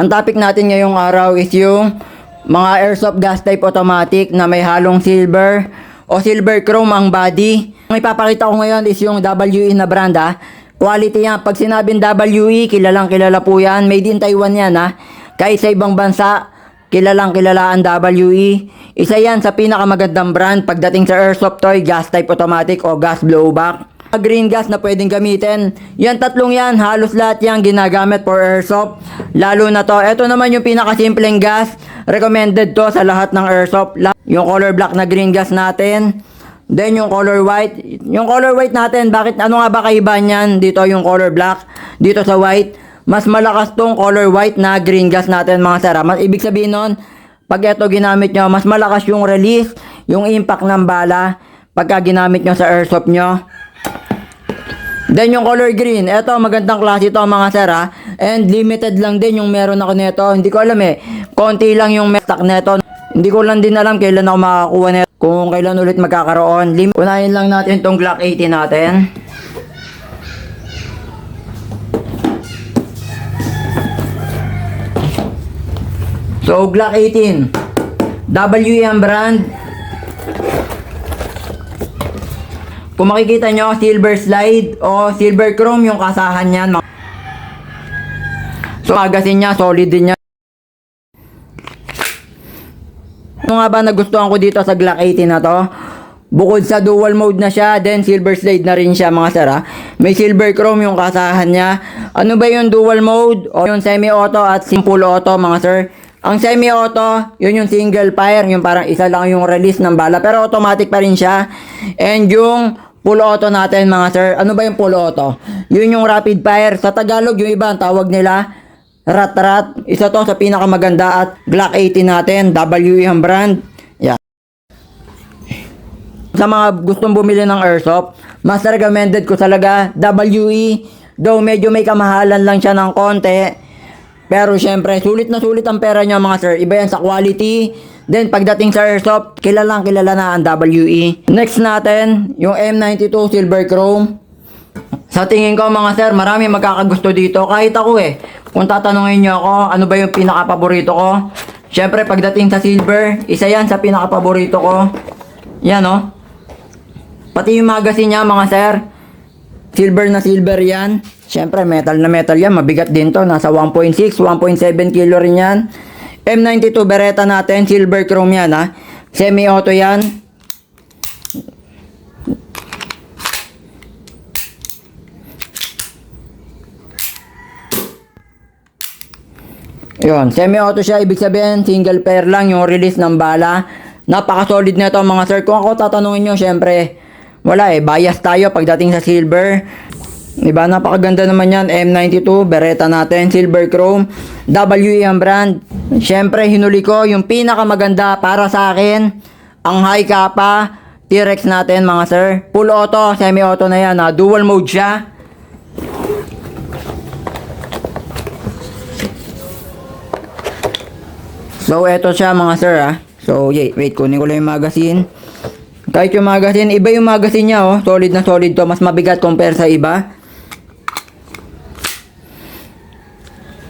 Ang topic natin ngayong araw is yung mga airsoft gas type automatic na may halong silver o silver chrome ang body. Ang ipapakita ko ngayon is yung WE na brand ha. Quality yan. Pag sinabing WE, kilalang kilala po yan. Made in Taiwan yan ha. Kahit sa ibang bansa, kilalang kilala ang WE. Isa yan sa pinakamagandang brand pagdating sa airsoft toy, gas type automatic o gas blowback. Green gas na pwedeng gamitin. Yan tatlong yan, halos lahat yan ginagamit for airsoft. Lalo na to. Ito naman yung pinakasimpleng gas. Recommended to sa lahat ng airsoft. Yung color black na green gas natin. Then yung color white. Yung color white natin, bakit ano nga ba kaibahan yan? Dito yung color black, dito sa white. Mas malakas tong color white na green gas natin mga sir. Mas ibig sabihin nun, pag ito ginamit nyo, mas malakas yung release, yung impact ng bala pagka ginamit nyo sa airsoft nyo. Then yung color green, eto magandang klase ito mga sir ha. And limited lang din yung meron ako nito. Hindi ko alam konti lang yung stock nito. Hindi ko lang din alam kailan ako makakuha nito. Kung kailan ulit magkakaroon. Unahin lang natin tong Glock 80 natin. So Glock 18 WM brand. Kung makikita nyo, silver slide o silver chrome yung kasahan niyan. So magazine niya, solid din niya. Ano nga ba nagustuhan ko dito sa Glock 80 na to? Bukod sa dual mode na siya, then silver slide na rin siya mga sir ha. May silver chrome yung kasahan niya. Ano ba yung dual mode? O yung semi-auto at full auto mga sir? Ang semi-auto, yun yung single fire, yung parang isa lang yung release ng bala. Pero automatic pa rin siya. And yung full auto natin mga sir, ano ba yung full auto? Yun yung rapid fire. Sa Tagalog, yung iba ang tawag nila rat-rat. Isa to sa pinakamaganda at Glock 80 natin, WE ang brand. Yan. Sa mga gustong bumili ng airsoft, mas recommended ko talaga WE. Though medyo may kamahalan lang siya ng konti. Pero syempre, sulit na sulit ang pera nyo mga sir. Iba yan sa quality. Then pagdating sa airsoft, kilala na ang WE. Next natin, yung M92 Silver Chrome. Sa tingin ko mga sir, marami magkakagusto dito. Kahit ako kung tatanungin nyo ako, ano ba yung pinaka-paborito ko? Syempre, pagdating sa silver, isa yan sa pinaka-paborito ko. Yan Pati yung magazine niya mga sir, silver na silver yan. Syempre, metal na metal yan. Mabigat din to. Nasa 1.6, 1.7 kilo rin yan. M92 Beretta natin. Silver chrome yan ha. Semi-auto yan. Yun. Semi-auto siya. Ibig sabihin, single pair lang yung release ng bala. Napaka-solid na ito mga sir. Kung ako tatanungin nyo, syempre, wala bias tayo pagdating sa silver. Diba, napakaganda naman yan. M92, Beretta natin, silver chrome, WE ang brand. Syempre, hinuli ko yung pinakamaganda para sa akin, ang high kappa, T-Rex natin mga sir. Full auto, semi-auto na yan dual mode siya. So, eto siya mga sir So, wait, kunin ko lang yung magazine. Kahit yung magazine, iba yung magazine niya solid na solid to. Mas mabigat compare sa iba.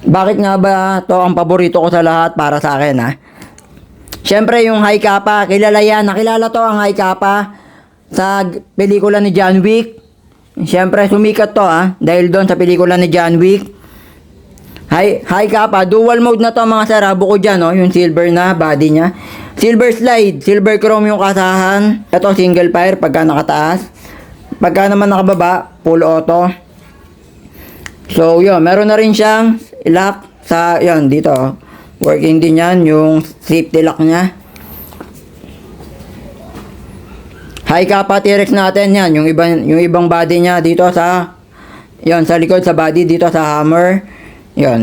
Bakit nga ba to ang paborito ko sa lahat para sa akin Syempre yung high kappa, kilala yan. Nakilala to ang high kappa sa pelikula ni John Wick. Syempre sumikat to dahil doon sa pelikula ni John Wick. High kappa, dual mode na to mga sir Bukod dyan yung silver na body niya. Silver slide, silver chrome yung kasahan. Ito single fire pagka nakataas. Pagka naman nakababa, full auto. So yun, meron na rin siyang lock sa dito working din yan yung safety lock niya. High kappa T-Rex natin yan, yung ibang body niya dito sa sa likod sa body, dito sa hammer.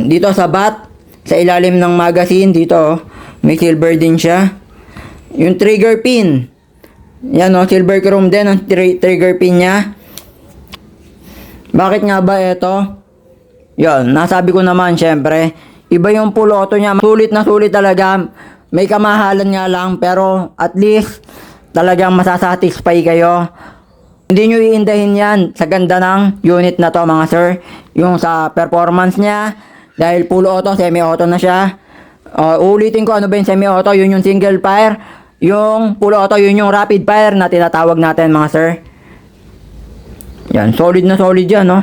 Dito sa bat, sa ilalim ng magazine dito may silver din siya. Yung trigger pin, silver chrome din ang trigger pin niya. Bakit nga ba ito? Nasabi ko naman syempre, iba yung full auto niya. Sulit na sulit talaga. May kamahalan nga lang, pero at least talagang masasatisfy kayo. Hindi nyo iindahin yan sa ganda ng unit na to mga sir. Yung sa performance niya, Dahil full auto, semi-auto na siya. Ulitin ko, ano ba yung semi-auto? Yun yung single fire. Yung full auto, yun yung rapid fire na tinatawag natin mga sir. Yan, solid na solid yan, no?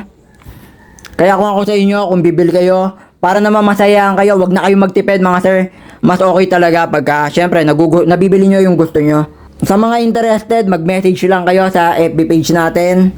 Kaya kung ako sa inyo, kung bibil kayo, para naman masayahan kayo, wag na kayo magtipid mga sir. Mas okay talaga pagka, syempre, nabibili nyo yung gusto nyo. Sa mga interested, mag-message lang kayo sa FB page natin.